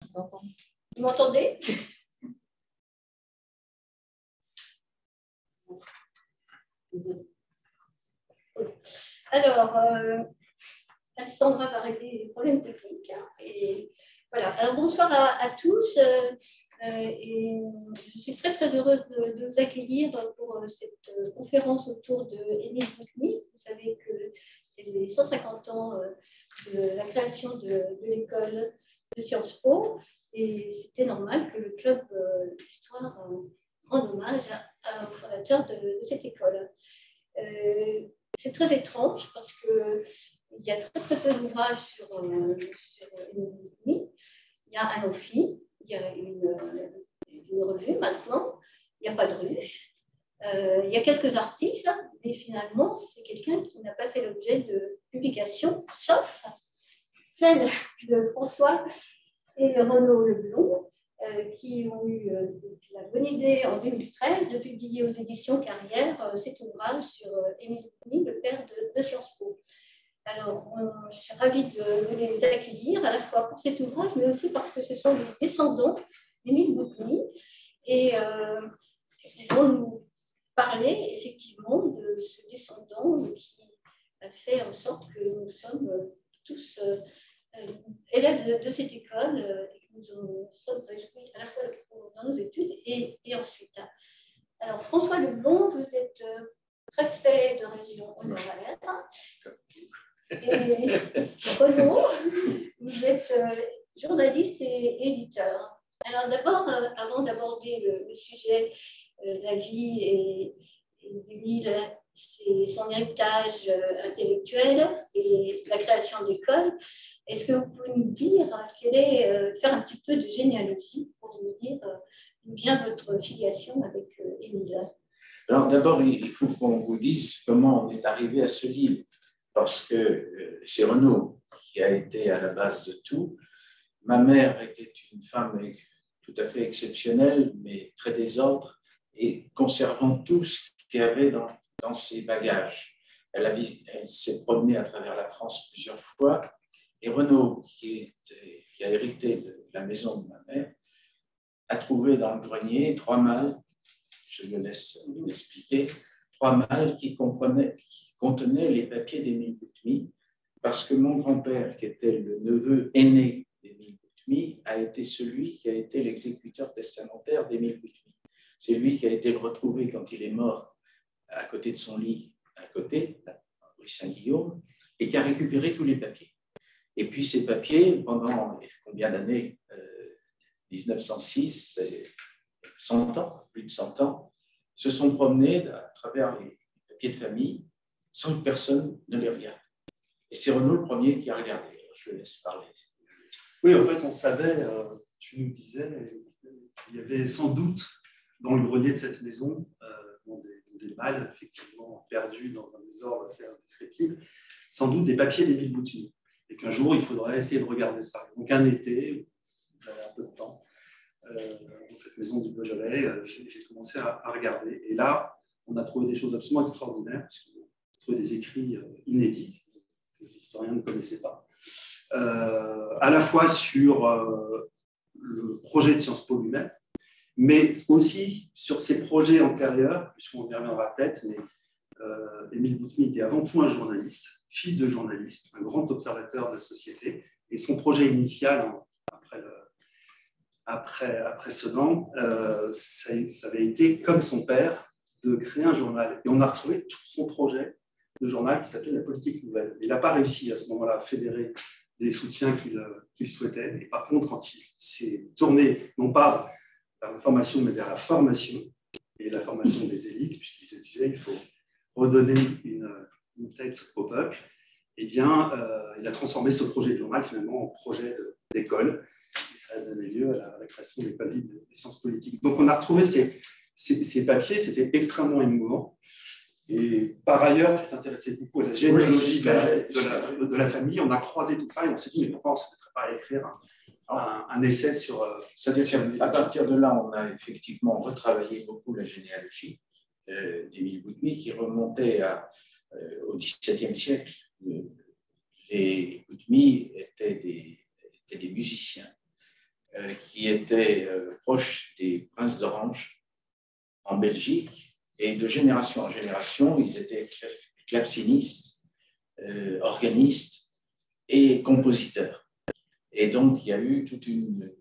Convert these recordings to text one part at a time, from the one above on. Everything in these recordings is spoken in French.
Vous m'entendez? Alors, Alessandra va régler les problèmes techniques. Et voilà. Alors, bonsoir à tous. Et je suis très, très heureuse de vous accueillir pour cette conférence autour d'Émile Boutmy. Vous savez que c'est les 150 ans de la création de l'école de Sciences Po. Et c'était normal que le club d'histoire rende hommage au fondateur de cette école. C'est très étrange parce qu'il y a très, très peu d'ouvrages sur Émile Boutmy. Il y a un OFI, il y a une revue maintenant, il n'y a pas de ruche. Il y a quelques articles, mais finalement, c'est quelqu'un qui n'a pas fait l'objet de publication, sauf celle de François et Renaud Leblond, qui ont eu la bonne idée en 2013 de publier aux éditions Carrière cet ouvrage sur Émile Boutmy, le père de Sciences Po. Alors, je suis ravie de les accueillir, à la fois pour cet ouvrage, mais aussi parce que ce sont les descendants d'Émile Boutmy, et ils vont nous parler effectivement de ce descendant qui a fait en sorte que nous sommes tous élèves de cette école et que nous en sommes réjouis à la fois dans nos études et ensuite. Alors, François Leblond, vous êtes préfet de région honoraire. Et Renaud, vous êtes journaliste et éditeur. Alors d'abord, avant d'aborder le sujet, la vie d'Émile, son héritage intellectuel et la création de l'école, est-ce que vous pouvez nous dire faire un petit peu de généalogie pour nous dire d'où vient votre filiation avec Émile? Alors d'abord, il faut qu'on vous dise comment on est arrivé à ce livre, parce que c'est Renaud qui a été à la base de tout. Ma mère était une femme tout à fait exceptionnelle, mais très désordre, et conservant tout ce qu'il y avait dans ses bagages. Elle s'est promenée à travers la France plusieurs fois, et Renaud, qui a hérité de la maison de ma mère, a trouvé dans le grenier 3 malles, je le laisse vous expliquer, 3 malles qui contenaient les papiers d'Émile Boutmy, parce que mon grand-père, qui était le neveu aîné d'Émile Boutmy, a été celui qui a été l'exécuteur testamentaire d'Émile Boutmy. C'est lui qui a été retrouvé quand il est mort à côté de son lit, rue Saint-Guillaume, et qui a récupéré tous les papiers. Et puis ces papiers, pendant combien d'années 1906, 100 ans, plus de 100 ans, se sont promenés à travers les papiers de famille sans que personne ne les regarde. Et c'est Renaud le premier qui a regardé. Je le laisse parler. Oui, en fait, on savait, tu nous disais, il y avait sans doute dans le grenier de cette maison des malles, effectivement, perdus dans un désordre assez indescriptible, sans doute des papiers d'Émile Boutmy. Et qu'un jour, il faudrait essayer de regarder ça. Donc, un été, j'avais un peu de temps, dans cette maison du Beaujolais, j'ai commencé à regarder. Et là, on a trouvé des choses absolument extraordinaires, parce qu'on a trouvé des écrits inédits que les historiens ne connaissaient pas, à la fois sur le projet de Sciences Po lui-même, mais aussi sur ses projets antérieurs, puisqu'on y reviendra peut-être, mais Émile Boutmy était avant tout un journaliste, fils de journaliste, un grand observateur de la société, et son projet initial, après Sedan, ça avait été, comme son père, de créer un journal. Et on a retrouvé tout son projet de journal qui s'appelait La Politique Nouvelle. Il n'a pas réussi à ce moment-là à fédérer des soutiens qu'il souhaitait. Et par contre, quand il s'est tourné, non pas vers la formation, mais vers la formation, et la formation des élites, puisqu'il le disait, il faut redonner une tête au peuple, eh bien, il a transformé ce projet de journal finalement en projet d'école. Et ça a donné lieu à la création des papiers des sciences politiques. Donc, on a retrouvé ces papiers, c'était extrêmement émouvant. Et par ailleurs, tu t'intéressais beaucoup à la généalogie de la famille. On a croisé tout ça et on s'est dit, mais pourquoi on ne se mettrait pas à écrire un essai sur... C'est-à-dire qu'à partir de là, on a effectivement retravaillé beaucoup la généalogie d'Émile Boutmy, qui remontait au XVIIe siècle. Les Boutmy étaient des musiciens. qui était proche des princes d'Orange en Belgique. Et de génération en génération, ils étaient clavecinistes, organistes et compositeurs. Et donc, il y a eu toute une...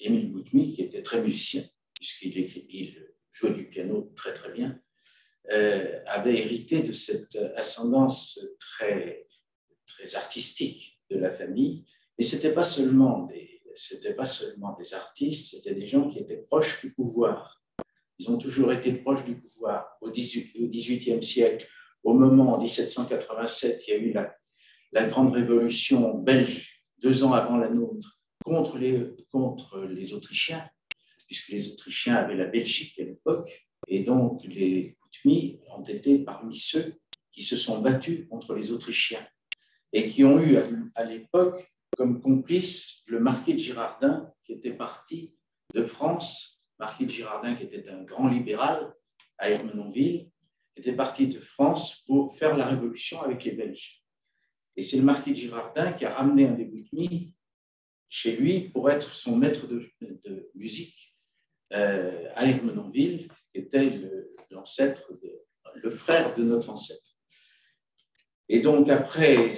Émile Boutmy, qui était très musicien, puisqu'il jouait du piano très, très bien, avait hérité de cette ascendance très, très artistique de la famille. Et ce n'était pas seulement des artistes, c'était des gens qui étaient proches du pouvoir. Ils ont toujours été proches du pouvoir. Au XVIIIe siècle, au moment, en 1787, il y a eu la grande révolution belge, 2 ans avant la nôtre, contre les Autrichiens, puisque les Autrichiens avaient la Belgique à l'époque. Et donc, les Boutmy ont été parmi ceux qui se sont battus contre les Autrichiens et qui ont eu à l'époque comme complice le marquis de Girardin, qui était parti de France, marquis de Girardin qui était un grand libéral à Ermenonville, qui était parti de France pour faire la révolution avec les Belges. Et c'est le marquis de Girardin qui a ramené un des Boutmy chez lui pour être son maître de musique à Ermenonville, qui était l'ancêtre, le frère de notre ancêtre. Et donc, après,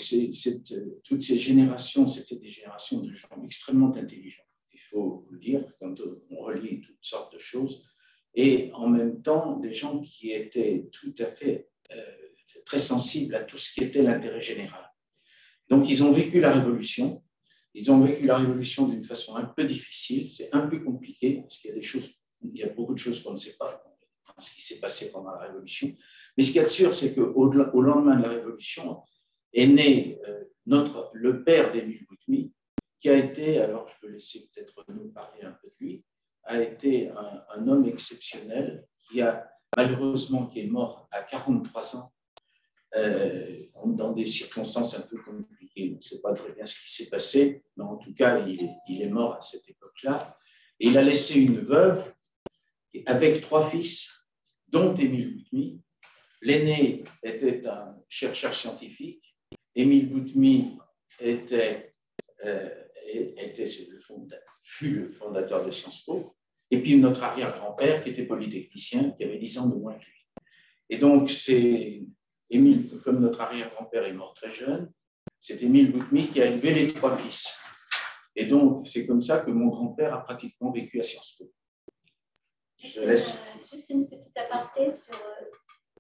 toutes ces générations, c'était des générations de gens extrêmement intelligents, il faut le dire, quand on relit toutes sortes de choses, et en même temps, des gens qui étaient tout à fait très sensibles à tout ce qui était l'intérêt général. Donc, ils ont vécu la Révolution. Ils ont vécu la Révolution d'une façon un peu difficile, c'est un peu compliqué, parce qu'il y a il y a beaucoup de choses qu'on ne sait pas dans ce qui s'est passé pendant la Révolution. Mais ce qu'il y a de sûr, c'est qu'au lendemain de la Révolution est né le père d'Émile Boutmy, qui a été, alors je peux laisser peut-être nous parler un peu de lui, a été un homme exceptionnel qui est mort à 43 ans, dans des circonstances un peu compliquées. On ne sait pas très bien ce qui s'est passé, mais en tout cas, il est mort à cette époque-là. Et il a laissé une veuve avec 3 fils, dont Émile Boutmy. L'aîné était un chercheur scientifique. Émile Boutmy fut le fondateur de Sciences Po. Et puis notre arrière-grand-père, qui était polytechnicien, qui avait 10 ans de moins que lui. Et donc, c'est Émile, comme notre arrière-grand-père est mort très jeune, c'est Émile Boutmy qui a élevé les 3 fils. Et donc, c'est comme ça que mon grand-père a pratiquement vécu à Sciences Po. Je laisse. Juste une petite aparté sur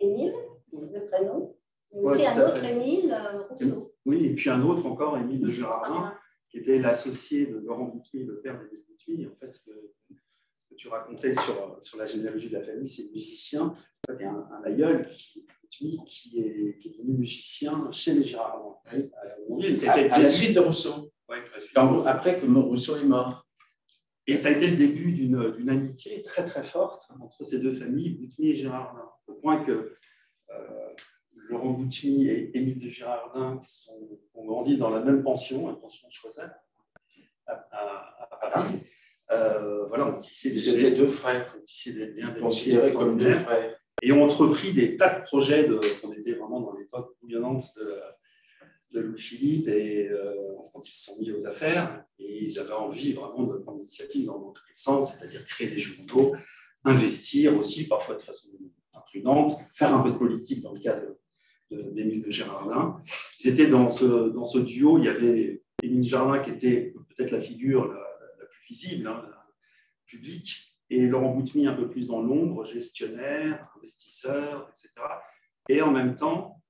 Émile, le prénom. Ouais, un autre Émile Rousseau. Oui, et puis un autre encore, Émile de Girardin, qui était l'associé de Laurent Boutmy, le père d'Émile Boutmy. En fait, ce que tu racontais sur la généalogie de la famille, c'est musicien. En fait, il y a un aïeul qui est devenu musicien chez les Girardin. Oui. À la suite de Rousseau. Ouais, après que Rousseau est mort. Et ça a été le début d'une amitié très très forte entre ces 2 familles, Boutmy et Girardin, au point que Laurent Boutmy et Émile de Girardin, qui ont grandi dans la même pension, la pension de Choiseul, à Paris. Voilà, on tissait C'était 2 frères. On tissait des liens considérés comme 2 frères. Et ont entrepris des tas de projets, parce qu'on était vraiment dans l'époque bouillonnante de Louis-Philippe, et quand ils se sont mis aux affaires, et ils avaient envie vraiment de prendre des initiatives dans tous les sens, c'est-à-dire créer des journaux, investir aussi, parfois de façon imprudente, faire un peu de politique dans le cas d'Émile de Girardin. Ils étaient dans ce duo, il y avait Émile de Girardin qui était peut-être la figure la plus visible, publique, et Laurent Boutmy un peu plus dans l'ombre, gestionnaire, investisseur, etc. Et en même temps,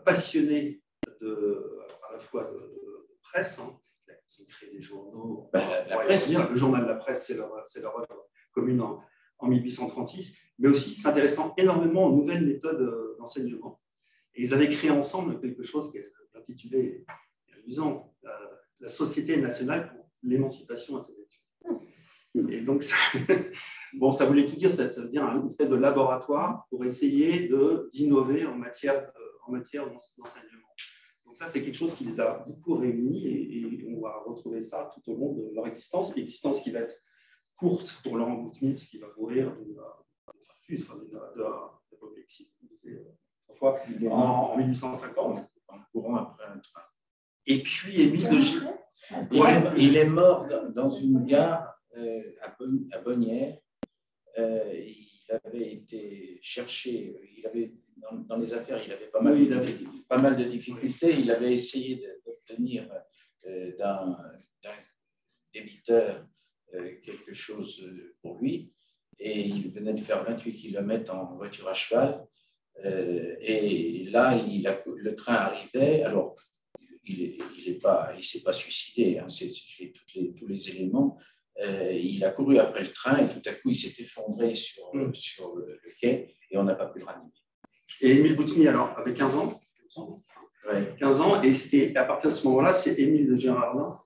passionné à la fois de presse, ils ont créé des journaux. La presse. Le journal de la presse, c'est leur œuvre commune en 1836, mais aussi s'intéressant énormément aux nouvelles méthodes d'enseignement. Et ils avaient créé ensemble quelque chose qui est intitulé, amusant, la Société nationale pour l'émancipation intellectuelle. Et donc, ça voulait tout dire, ça veut dire une espèce de laboratoire pour essayer d'innover en matière d'enseignement. Donc ça, c'est quelque chose qui les a beaucoup réunis, et on va retrouver ça tout au long de leur existence qui va être courte pour Laurent Boutmy, parce qu'il va mourir d'apoplexie, on disait autrefois, en 1850. En courant après un train. Et puis, Émile de Girardin. Il est mort dans une gare à Bonnières. Il avait été cherché, dans les affaires, il avait pas mal de difficultés. Il avait essayé d'obtenir d'un débiteur quelque chose pour lui. Et il venait de faire 28 km en voiture à cheval. Et là, le train arrivait. Alors, il ne s'est pas suicidé, hein, j'ai tous les éléments. Il a couru après le train et tout à coup, il s'est effondré sur le quai et on n'a pas pu le ranimer. Et Émile Boutmy, alors, avait 15 ans. Ouais. 15 ans, et à partir de ce moment-là, c'est Émile de Girardin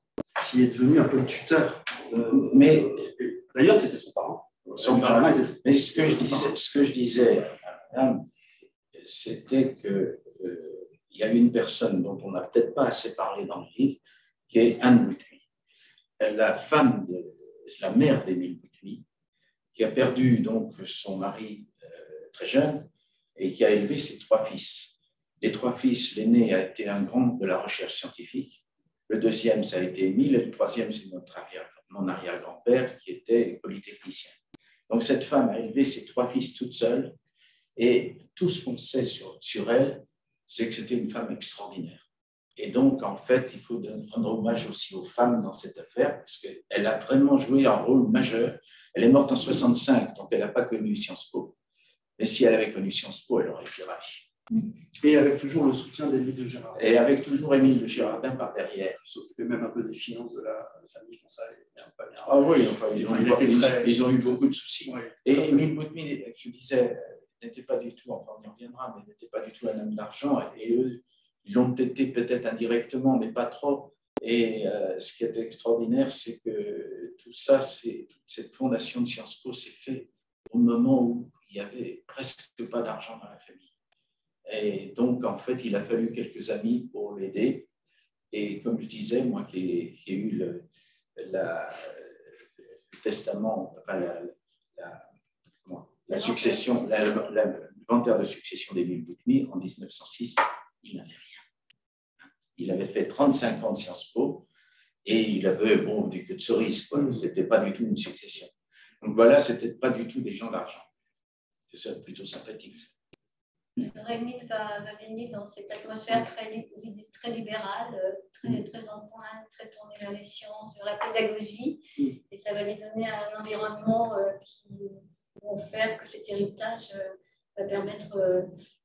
qui est devenu un peu le tuteur. Mais d'ailleurs, c'était son parent. Mais ce que je disais à madame, c'était que il y a une personne dont on n'a peut-être pas assez parlé dans le livre, qui est Anne Boutmy, la mère d'Émile Boutmy, qui a perdu donc son mari très jeune et qui a élevé ses 3 fils. Les 3 fils, l'aîné a été un grand de la recherche scientifique, le deuxième, ça a été Émile, et le troisième, c'est mon arrière-grand-père qui était polytechnicien. Donc cette femme a élevé ses 3 fils toute seule, et tout ce qu'on sait sur elle, c'est que c'était une femme extraordinaire. Et donc, en fait, il faut rendre hommage aussi aux femmes dans cette affaire, parce qu'elle a vraiment joué un rôle majeur. Elle est morte en 65, donc elle n'a pas connu Sciences Po. Mais si elle avait connu Sciences Po, elle aurait été ravie. Et avec toujours le soutien d'Émile de Girardin. Et avec toujours Émile de Girardin par derrière. Il s'occupait même un peu des finances de la famille, comme ça, pas bien. Ah oui, enfin, ils ont eu beaucoup de soucis. Ouais. Et Émile Boutmy, je disais, n'était pas du tout, enfin on y reviendra, mais n'était pas du tout un homme d'argent. Et eux, ils l'ont été peut-être indirectement, mais pas trop. Et ce qui est extraordinaire, c'est que tout ça, toute cette fondation de Sciences Po s'est fait au moment où il n'y avait presque pas d'argent dans la famille. Et donc, en fait, il a fallu quelques amis pour l'aider. Et comme je disais, moi qui ai eu le testament, enfin la succession, l'inventaire de succession d'Émile Boutmy en 1906, il n'avait rien. Il avait fait 35 ans de Sciences Po et il avait, des queues de cerise, quoi. C'était pas du tout une succession. Donc voilà, c'était pas du tout des gens d'argent. C'est plutôt sympathique. Émile va baigner dans cette atmosphère très libérale, très en pointe, très tournée vers les sciences, vers la pédagogie. Et ça va lui donner un environnement qui va faire que cet héritage va permettre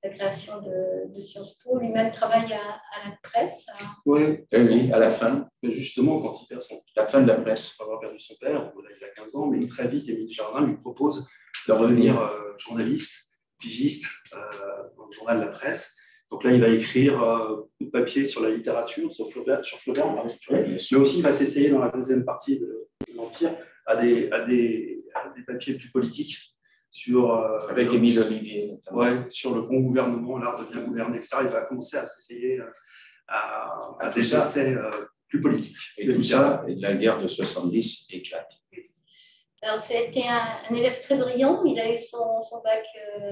la création de Sciences Po. Lui-même travaille à la presse. Oui, à la fin. Justement, quand il perd la fin de la presse. Après avoir perdu son père, il a 15 ans, mais très vite, Émile Girardin lui propose de revenir journaliste, pigiste dans le journal La Presse. Donc là, il va écrire beaucoup de papiers sur la littérature, sur Flaubert en particulier, mais aussi il va s'essayer dans la deuxième partie de l'Empire à des papiers plus politiques avec Émile Olivier. Sur le bon gouvernement, l'art de bien gouverner, etc. Il va commencer à s'essayer à des essais plus politiques. Et tout ça, la guerre de 70 éclate. Alors, c'était un élève très brillant. Il a eu son bac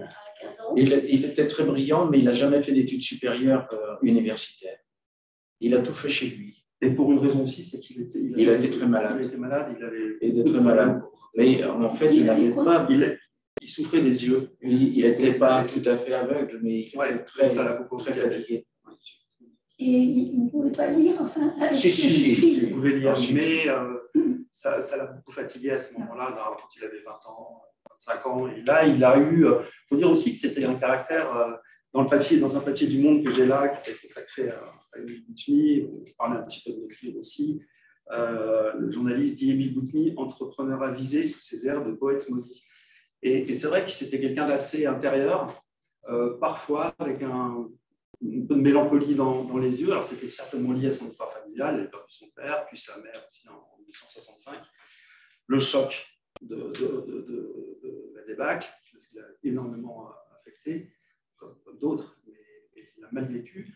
à 15 ans. Il était très brillant, mais il n'a jamais fait d'études supérieures universitaires. Il a tout fait chez lui. Et pour une raison aussi, c'est qu'il était... Il a été très malade. Il était malade, il était très malade. Mais en fait, je n'avais pas... Il souffrait des yeux. Il n'était pas tout à fait aveugle, mais il était très fatigué. Et il ne pouvait pas lire, enfin... Si. Il pouvait lire, mais ça l'a beaucoup fatigué à ce moment-là, quand il avait 20 ans, 25 ans. Et là, il a eu... Il faut dire aussi que c'était un caractère... Dans un papier du Monde que j'ai là, qui était consacré à Émile Boutmy, on parlait un petit peu de notre livre aussi, le journaliste dit Émile Boutmy, entrepreneur avisé sous ses airs de poète maudit. Et c'est vrai que c'était quelqu'un d'assez intérieur, parfois avec un peu de mélancolie dans les yeux. Alors c'était certainement lié à son histoire familiale, il avait perdu son père, puis sa mère aussi en 1965. Le choc de la débâcle, qui l'a énormément affecté, comme d'autres, mais il a mal vécu.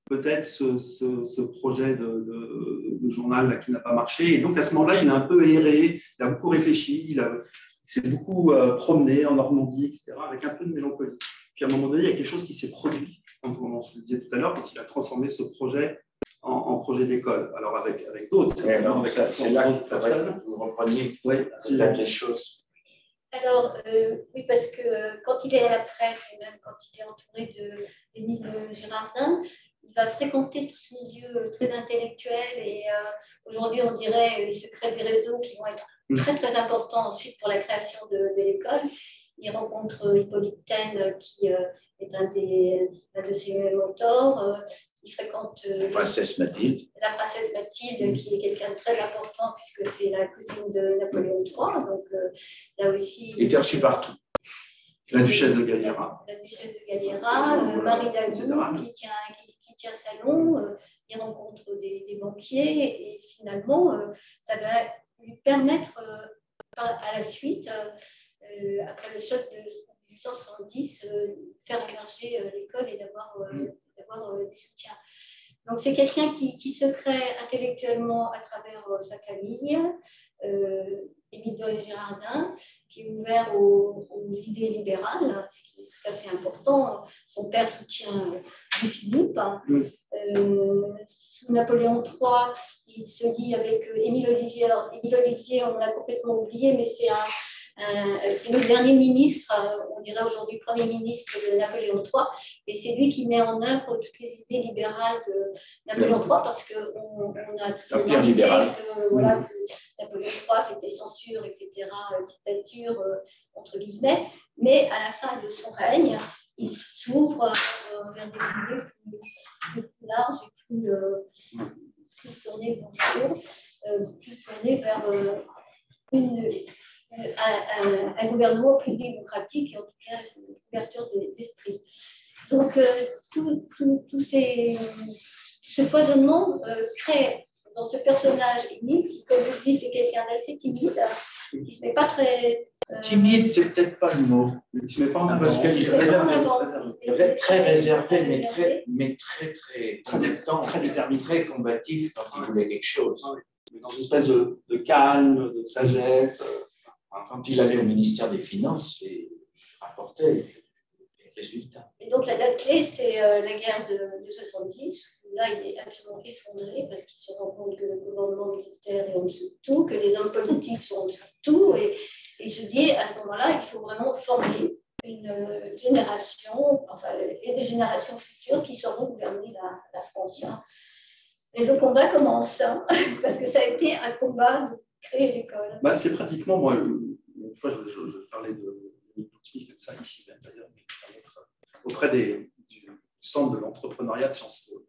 Peut-être ce projet de journal là, qui n'a pas marché. Et donc, à ce moment-là, il a un peu erré, il a beaucoup réfléchi, il s'est beaucoup promené en Normandie, etc., avec un peu de mélancolie. Puis, à un moment donné, il y a quelque chose qui s'est produit on se le disait tout à l'heure, quand il a transformé ce projet en projet d'école. Alors avec d'autres, c'est là qu'il faudrait que vous repreniez peut-être les choses. Alors, oui, parce que quand il est à la presse, et même quand il est entouré d'Émile Girardin, il va fréquenter tout ce milieu très intellectuel et aujourd'hui, on dirait les secrets des réseaux qui vont être très, très importants ensuite pour la création de l'école. Il rencontre Hippolyte Taine, qui est un de ses mentors. Il fréquente la princesse Mathilde, qui est quelqu'un de très important puisque c'est la cousine de Napoléon III. Donc là aussi, il était reçu partout. La duchesse de Galliera. La duchesse de Galliera, Marie Dagout qui tient salon. Il rencontre des banquiers et finalement, ça va lui permettre à la suite, après le choc de 1870, faire émerger l'école et d'avoir des soutiens. Donc, c'est quelqu'un qui se crée intellectuellement à travers sa famille, Émile Girardin, qui est ouvert aux idées libérales, ce qui est tout à fait important. Son père soutient Louis-Philippe. Sous Napoléon III, il se lie avec Émile Ollivier. Alors, Émile Ollivier, on l'a complètement oublié, mais c'est le dernier ministre, on dirait aujourd'hui Premier ministre de Napoléon III, et c'est lui qui met en œuvre toutes les idées libérales de Napoléon III, parce qu'on a toujours indiqué que Napoléon III, c'était censure, etc., dictature, entre guillemets, mais à la fin de son règne, il s'ouvre vers des idées plus larges et plus tournées vers un gouvernement plus démocratique et en tout cas une ouverture d'esprit. Donc tout ce foisonnement crée dans ce personnage Émile, qui, comme vous dites, est quelqu'un d'assez timide, qui ne se met pas très... Timide, c'est peut-être pas le mot. Il ne se met pas en avant. Parce qu'il est très réservé, mais très protectant, très déterminé, très combatif quand il voulait quelque chose. Dans une espèce de calme, de sagesse. Quand il allait au ministère des Finances, il rapportait les résultats. Et donc la date clé, c'est la guerre de 70. Là, il est absolument effondré parce qu'il se rend compte que le gouvernement militaire est en dessous de tout, que les hommes politiques sont en dessous de tout. Et il se dit, à ce moment-là, il faut vraiment former une génération, et des générations futures qui sauront gouverner la France. Et le combat commence, parce que ça a été un combat de créer l'école. C'est pratiquement, moi, une fois, je parlais de comme ça, ici même d'ailleurs, auprès du centre de l'entrepreneuriat de Sciences Po.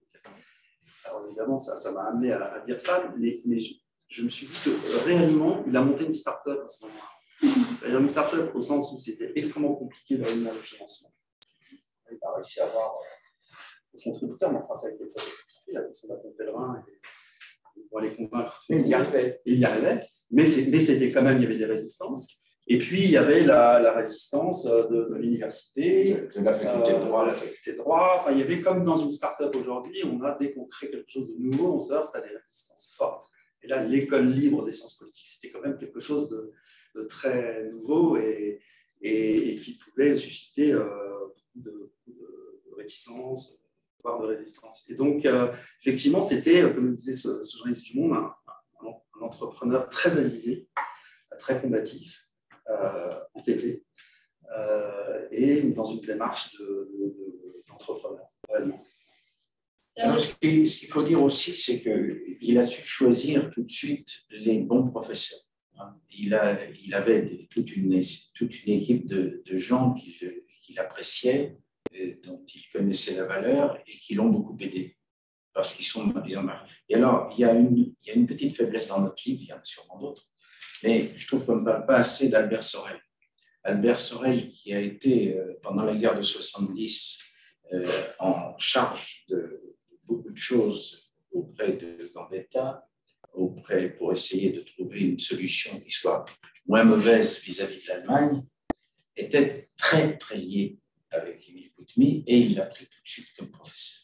Alors évidemment, ça m'a amené à dire ça, mais je me suis dit que réellement, il a monté une start-up à ce moment-là. C'est-à-dire une start-up au sens où c'était extrêmement compliqué de réunir le financement. Il n'a pas réussi à avoir le contributeur, mais enfin, ça a été compliqué. La personne à Pont-Pèlerin pour les convaincre. Il y arrivait. Mais c'était quand même, il y avait des résistances. Et puis, il y avait la résistance de l'université, de la faculté de droit. La faculté de droit. Enfin, il y avait comme dans une start-up aujourd'hui, dès qu'on crée quelque chose de nouveau, on se heurte à des résistances fortes. Et là, l'école libre des sciences politiques, c'était quand même quelque chose de très nouveau et qui pouvait susciter beaucoup de réticences, voire de résistance. Et donc, effectivement, c'était, comme le disait ce journaliste du Monde, un entrepreneur très avisé, très combatif, entêté, et dans une démarche d'entrepreneur, réellement. Alors, ce qu'il faut dire aussi, c'est qu'il a su choisir tout de suite les bons professeurs. Il avait toute une équipe de gens qu'il appréciait, dont il connaissait la valeur et qui l'ont beaucoup aidé. Parce qu'ils ont Et alors, il y a une petite faiblesse dans notre livre, il y en a sûrement d'autres, mais je trouve qu'on ne parle pas assez d'Albert Sorel. Albert Sorel, qui a été, pendant la guerre de 70, en charge de beaucoup de choses auprès de Gambetta, pour essayer de trouver une solution qui soit moins mauvaise vis-à-vis de l'Allemagne, était très, très lié avec Émile Boutmy et il l'a pris tout de suite comme professeur.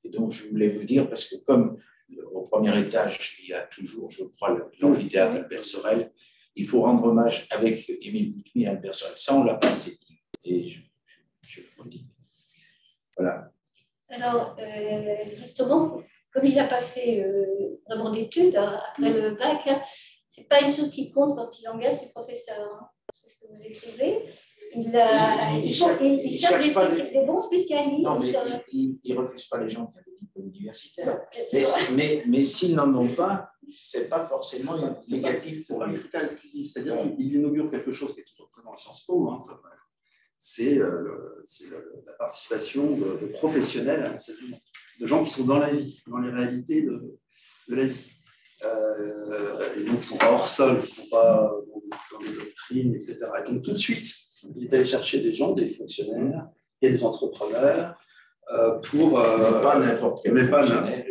Et donc, je voulais vous dire, parce que comme au premier étage, il y a toujours, je crois, l'amphithéâtre Albert Sorel, il faut rendre hommage avec Émile Boutmy et Albert Sorel. Ça, on ne l'a pas assez dit. Et je le redis. Voilà. Alors, justement, comme il n'a pas fait vraiment d'études après le bac, ce n'est pas une chose qui compte quand il engage ses professeurs. Hein. C'est ce que vous écrivez. Il cherche des bons spécialistes. Non, mais il ne refuse pas les gens qui ont des diplômes universitaires. Mais s'ils n'en ont pas, ce n'est pas forcément négatif pour un lui. critère exclusif. C'est-à-dire qu'il inaugure quelque chose qui est toujours présent à Sciences Po. Hein, c'est la participation de professionnels à l'enseignement, de gens qui sont dans la vie, dans les réalités de la vie. Et donc, ils ne sont pas hors sol, ils ne sont pas dans des doctrines, etc. Et donc, tout de suite, il est allé chercher des gens, des fonctionnaires et des entrepreneurs pour... pas n'importe quel fonctionnaire.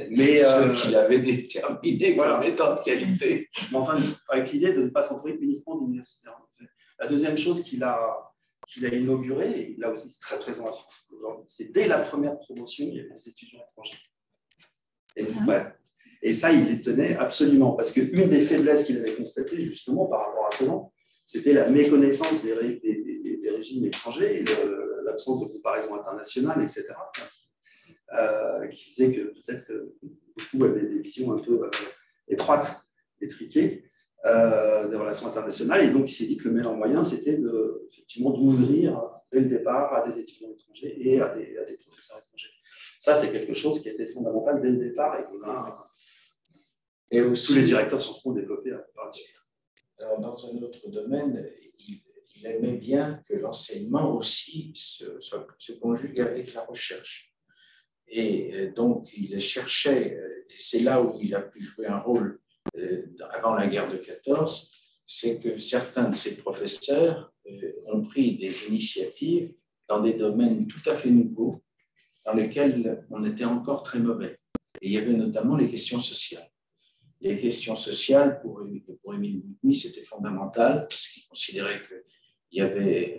Mais ceux qu'il avait déterminés comme étant de qualité. Mais enfin, avec l'idée de ne pas s'entourer uniquement d'universitaires. La deuxième chose qu'il a inaugurée, et là aussi c'est très présent à Sciences Po aujourd'hui, c'est dès la première promotion, il y avait des étudiants étrangers. Et ça, il les tenait absolument, parce qu'une des faiblesses qu'il avait constatées justement par rapport à cela, c'était la méconnaissance des régimes étrangers et l'absence de comparaison internationale, etc. Qui faisait que peut-être que beaucoup avaient des visions un peu étroites, étriquées des relations internationales. Et donc, il s'est dit que le meilleur moyen, c'était effectivement d'ouvrir dès le départ à des étudiants étrangers et à des professeurs étrangers. Ça, c'est quelque chose qui était fondamental dès le départ et qu'on a... Et aussi, tous les directeurs Sciences Po ont développé par la suite. Alors, dans un autre domaine, il aimait bien que l'enseignement aussi se conjugue avec la recherche. Et donc, il cherchait, et c'est là où il a pu jouer un rôle avant la guerre de 14, c'est que certains de ses professeurs ont pris des initiatives dans des domaines tout à fait nouveaux, dans lesquels on était encore très mauvais. Et il y avait notamment les questions sociales. Les questions sociales, pour Émile Boutmy, c'était fondamental, parce qu'il considérait qu'il y avait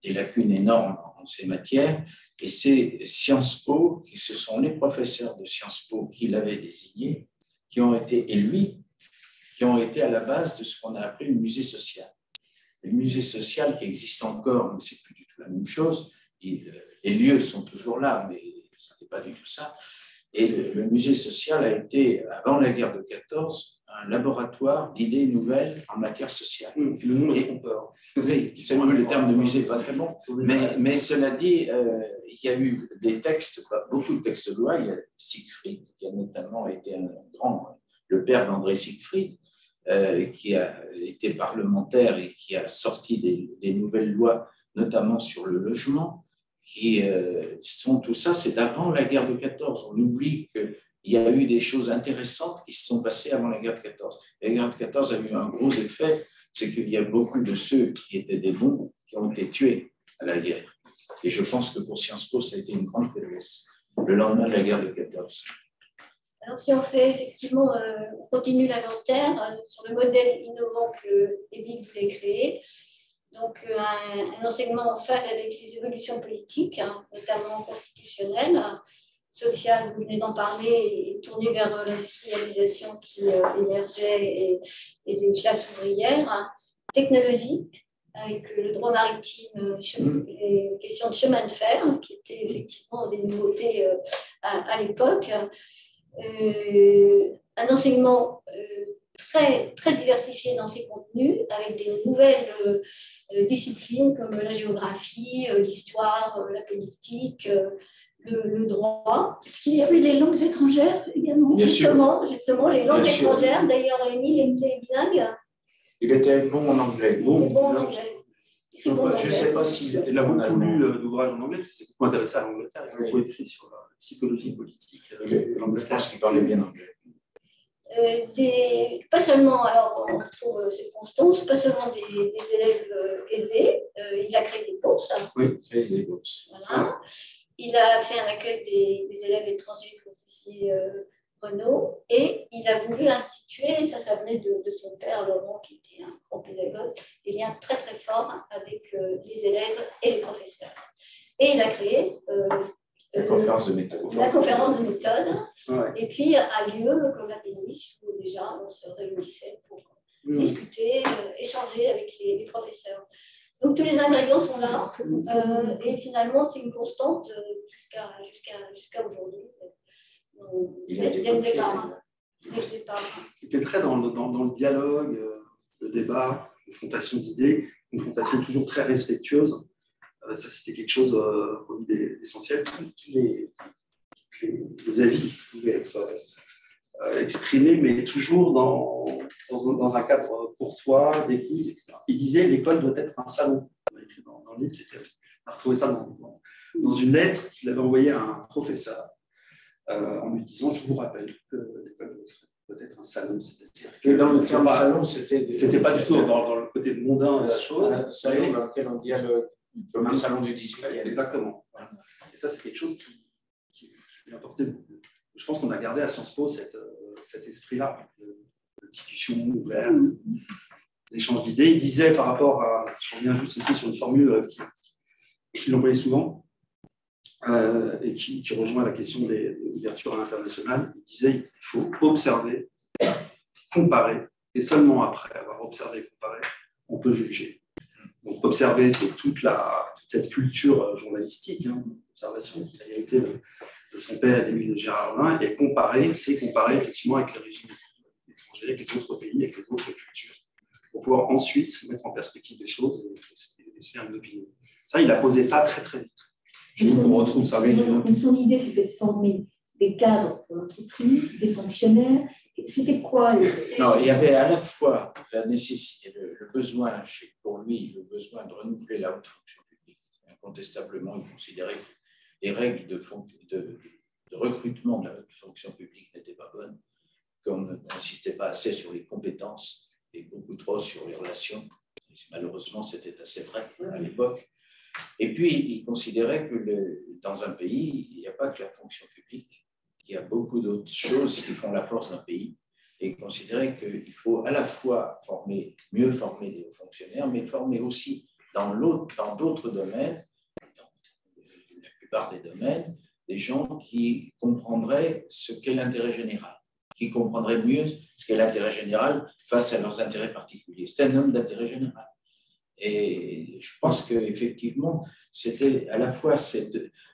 des lacunes énormes en ces matières. Et c'est Sciences Po, ce sont les professeurs de Sciences Po qui l'avaient désigné, et lui, qui ont été à la base de ce qu'on a appelé le musée social. Le musée social qui existe encore, mais ce n'est plus du tout la même chose. Les lieux sont toujours là, mais ce n'était pas du tout ça. Et le musée social a été, avant la guerre de 14, un laboratoire d'idées nouvelles en matière sociale. Le nom est trompeur. Oui, le terme de musée n'est pas très bon. Mais cela dit, il y a eu des textes, beaucoup de textes de loi. Il y a Siegfried, qui a notamment été le père d'André Siegfried, qui a été parlementaire et qui a sorti des nouvelles lois, notamment sur le logement. Tout ça, c'est d'avant la guerre de 14. On oublie qu'il y a eu des choses intéressantes qui se sont passées avant la guerre de 14. La guerre de 14 a eu un gros effet, c'est qu'il y a beaucoup de ceux qui étaient des bons qui ont été tués à la guerre. Et je pense que pour Sciences Po, ça a été une grande faiblesse, le lendemain de la guerre de 14. Alors, si on fait effectivement, on continue l'inventaire sur le modèle innovant que Émile voulait créer, donc un enseignement en phase avec les évolutions politiques, notamment constitutionnelles, sociales, vous venez d'en parler, et tourné vers l'industrialisation qui émergeait et les classes ouvrières, technologiques, avec le droit maritime, les questions de chemin de fer, qui étaient effectivement des nouveautés à l'époque. Un enseignement très, très diversifié dans ses contenus, avec des nouvelles disciplines comme la géographie, l'histoire, la politique, le droit. Est-ce qu'il y avait les langues étrangères également? Justement, les langues étrangères. D'ailleurs, Émile était bilingue. Il était bon en anglais. Il était bon en anglais. Je ne sais pas s'il était là bon en beaucoup allemand. lu d'ouvrages en anglais, c'est beaucoup intéressé à l'Angleterre. Il a beaucoup écrit sur la psychologie politique de l'Angleterre. Je pense qu'il parlait bien anglais. Pas seulement, alors on retrouve cette constance, pas seulement des élèves aisés, il a créé des bourses. Oui, créé des bourses. Voilà. Il a fait un accueil des élèves étrangers, ici Renaud, et il a voulu instituer, ça venait de son père Laurent, qui était un grand pédagogue, des liens très très forts avec les élèves et les professeurs. Et il a créé la conférence de méthode. Ouais. Et puis a lieu, comme la péniche, où déjà on se réunissait pour discuter, échanger avec les professeurs. Donc tous les ingrédients sont là et finalement c'est une constante jusqu'à aujourd'hui. Dès le départ. C'était très dans le dialogue, le débat, confrontation d'idées, confrontation toujours très respectueuse. Ça, c'était quelque chose d'essentiel. Tous les avis pouvaient être exprimés, mais toujours dans un cadre courtois, d'écoute, etc. Il disait l'école doit être un salon. On a écrit dans le livre, on a retrouvé ça dans une lettre qu'il avait envoyée à un professeur en lui disant je vous rappelle que l'école doit être un salon. C'est-à-dire que dans le terme salon, c'était pas du tout dans le côté mondain de la chose. Un salon dans lequel on dialogue, comme un salon du 18e. Exactement. Et ça, c'est quelque chose qui est important. Je pense qu'on a gardé à Sciences Po cet esprit-là de discussion ouverte, d'échange d'idées. Il disait par rapport à, je reviens juste aussi sur une formule qu'il employait souvent et qui rejoint la question de l'ouverture à l'international. Il disait il faut observer, comparer, et seulement après avoir observé et comparé, on peut juger. Donc observer, c'est toute cette culture journalistique, d'observation qui a été de son père et d'Émile de Girardin, et comparer, c'est comparer effectivement avec les régimes étrangers, avec les autres pays, avec les autres cultures, pour pouvoir ensuite mettre en perspective les choses et se faire une opinion. Ça, il a posé ça très très vite. On retrouve ça. Son idée, c'était de former des cadres pour l'entreprise, des fonctionnaires. C'était quoi Non, il y avait à la fois la nécessité, le besoin, pour lui, le besoin de renouveler la haute fonction publique. Incontestablement, il considérait que les règles de recrutement de la haute fonction publique n'étaient pas bonnes, qu'on n'insistait pas assez sur les compétences et beaucoup trop sur les relations. Et malheureusement, c'était assez vrai à l'époque. Et puis, il considérait que dans un pays, il n'y a pas que la fonction publique, il y a beaucoup d'autres choses qui font la force d'un pays. Et il considérait qu'il faut à la fois mieux former des hauts fonctionnaires, mais former aussi dans d'autres domaines, dans la plupart des domaines, des gens qui comprendraient ce qu'est l'intérêt général, qui comprendraient mieux ce qu'est l'intérêt général face à leurs intérêts particuliers. C'est un homme d'intérêt général. Et je pense qu'effectivement, c'était à la fois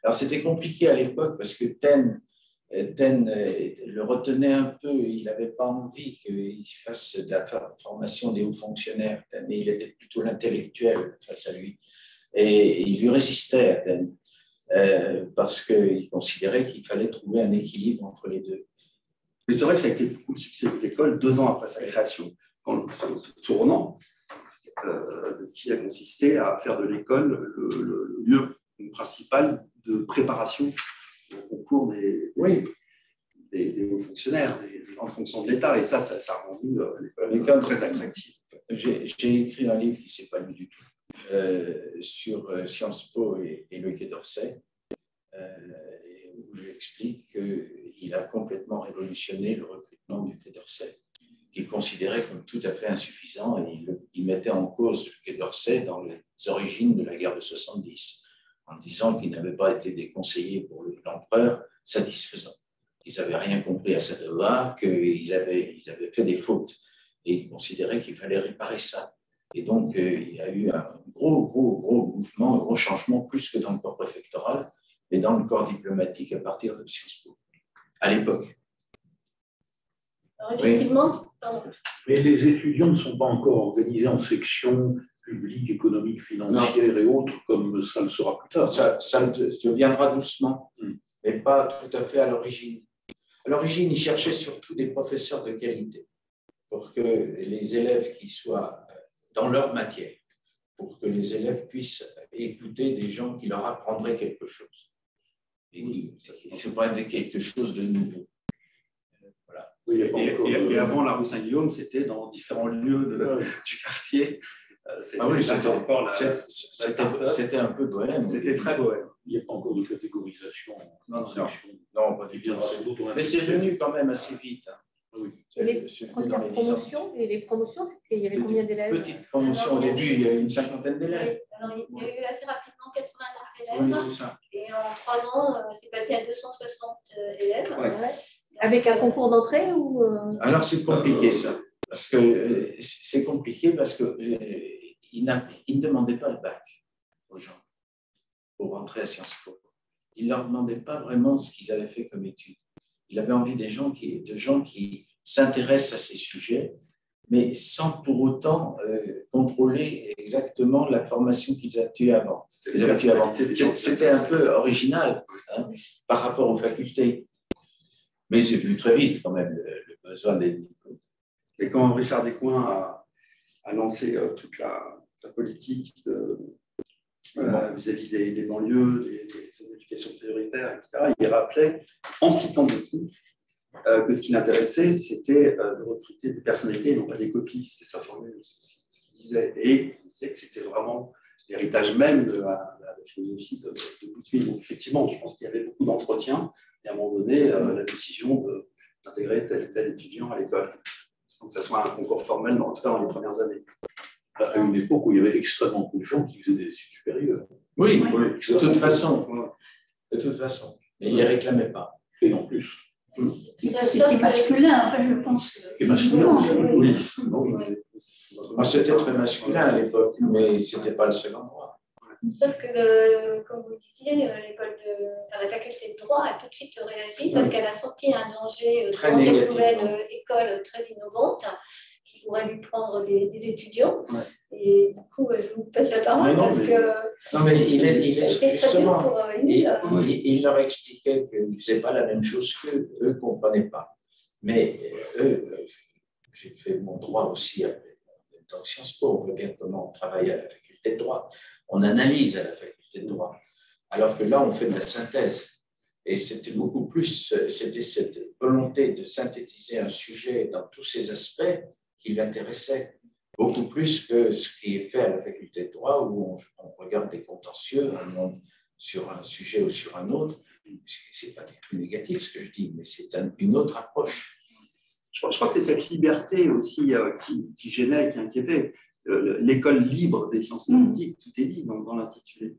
alors c'était compliqué à l'époque parce que Taine le retenait un peu, il n'avait pas envie qu'il fasse de la formation des hauts fonctionnaires, mais il était plutôt l'intellectuel face à lui. Et il lui résistait à Taine parce qu'il considérait qu'il fallait trouver un équilibre entre les deux. Mais c'est vrai que ça a été beaucoup le succès de l'école 2 ans après sa création, quand ce tournant qui a consisté à faire de l'école le lieu principal de préparation au concours des hauts fonctionnaires, des grandes fonctions de l'État. Et ça a rendu l'école très attractive. J'ai écrit un livre qui ne s'est pas lu du tout sur Sciences Po et le Quai d'Orsay, où j'explique qu'il a complètement révolutionné le recrutement du Quai d'Orsay, qu'il considérait comme tout à fait insuffisant, et il mettait en cause le Quai d'Orsay dans les origines de la guerre de 70, en disant qu'ils n'avaient pas été des conseillers pour l'empereur satisfaisants, qu'ils n'avaient rien compris à sa devoir, qu'ils avaient fait des fautes, et il considérait qu'il fallait réparer ça. Et donc, il y a eu un gros mouvement, un gros changement, plus que dans le corps préfectoral, mais dans le corps diplomatique à partir de Sciences Po, à l'époque. Alors, effectivement, mais les étudiants ne sont pas encore organisés en sections publiques, économiques, financières et autres, comme ça le sera plus tard. Ça deviendra doucement, mais pas tout à fait à l'origine. À l'origine, ils cherchaient surtout des professeurs de qualité pour que les élèves qui soient dans leur matière, pour que les élèves puissent écouter des gens qui leur apprendraient quelque chose. Et c'est pas quelque chose de nouveau. Voilà. Oui, et avant la rue Saint-Guillaume, c'était dans différents lieux du quartier. C'était un peu bohème. C'était très bohème. Il n'y a pas encore de catégorisation. Non, pas du tout. Mais c'est venu quand même assez vite. Oui. Les promotions, il y avait combien d'élèves? Petite promotion au début, il y a une cinquantaine d'élèves. Alors, il y a eu assez rapidement 89 élèves. Oui, c'est ça. Et en 3 ans, c'est passé à 260 élèves. Ouais. Avec un concours d'entrée ou Alors, c'est compliqué ça. Parce que c'est compliqué parce que il ne demandait pas le bac aux gens pour rentrer à Sciences Po. Il ne leur demandait pas vraiment ce qu'ils avaient fait comme études. Il avait envie de gens qui s'intéressent à ces sujets, mais sans pour autant contrôler exactement la formation qu'ils avaient eue avant. C'était un peu original hein, par rapport aux facultés. Mais c'est venu très vite quand même, le besoin des diplômes. Et quand Richard Descoings a lancé toute sa politique vis-à-vis des banlieues, des éducations prioritaires, etc., il rappelait, en citant Descoings, que ce qui l'intéressait, c'était de recruter des personnalités et non pas des copies. C'était sa formule, c'est ce qu'il disait. Et il disait que c'était vraiment l'héritage même de la philosophie de Boutmy. Donc effectivement, je pense qu'il y avait beaucoup d'entretiens et à un moment donné, la décision d'intégrer tel ou tel étudiant à l'école, sans que ce soit un concours formel, en tout cas dans les premières années. À une époque où il y avait extrêmement peu de gens qui faisaient des études supérieures. Oui, de toute façon. De toute façon. Mais il ne les réclamait pas. Et non plus. C'était masculin, enfin je pense. Et masculin, oui. C'était très masculin à l'époque, mais ce n'était pas le seul endroit. Sauf que, comme vous le disiez, la faculté de droit a tout de suite réagi parce qu'elle a senti un danger dans cette nouvelle école très innovante qui pourrait lui prendre des étudiants. Ouais. Et du coup, je vous passe la parole parce que. Non, mais il est justement. Il leur expliquait qu'ils ne faisaient pas la même chose qu'eux, eux ne comprenaient pas. Mais eux, j'ai fait mon droit aussi en même temps que Sciences Po, on voit bien comment on travaille à la faculté de droit. On analyse à la faculté de droit. Alors que là, on fait de la synthèse. Et c'était beaucoup plus, c'était cette volonté de synthétiser un sujet dans tous ses aspects qui l'intéressait, beaucoup plus que ce qui est fait à la faculté de droit où on regarde des contentieux sur un sujet ou sur un autre. Ce n'est pas du tout négatif ce que je dis, mais c'est une autre approche. Je crois que c'est cette liberté aussi qui gênait, qui inquiétait. L'école libre des sciences politiques, tout est dit dans l'intitulé.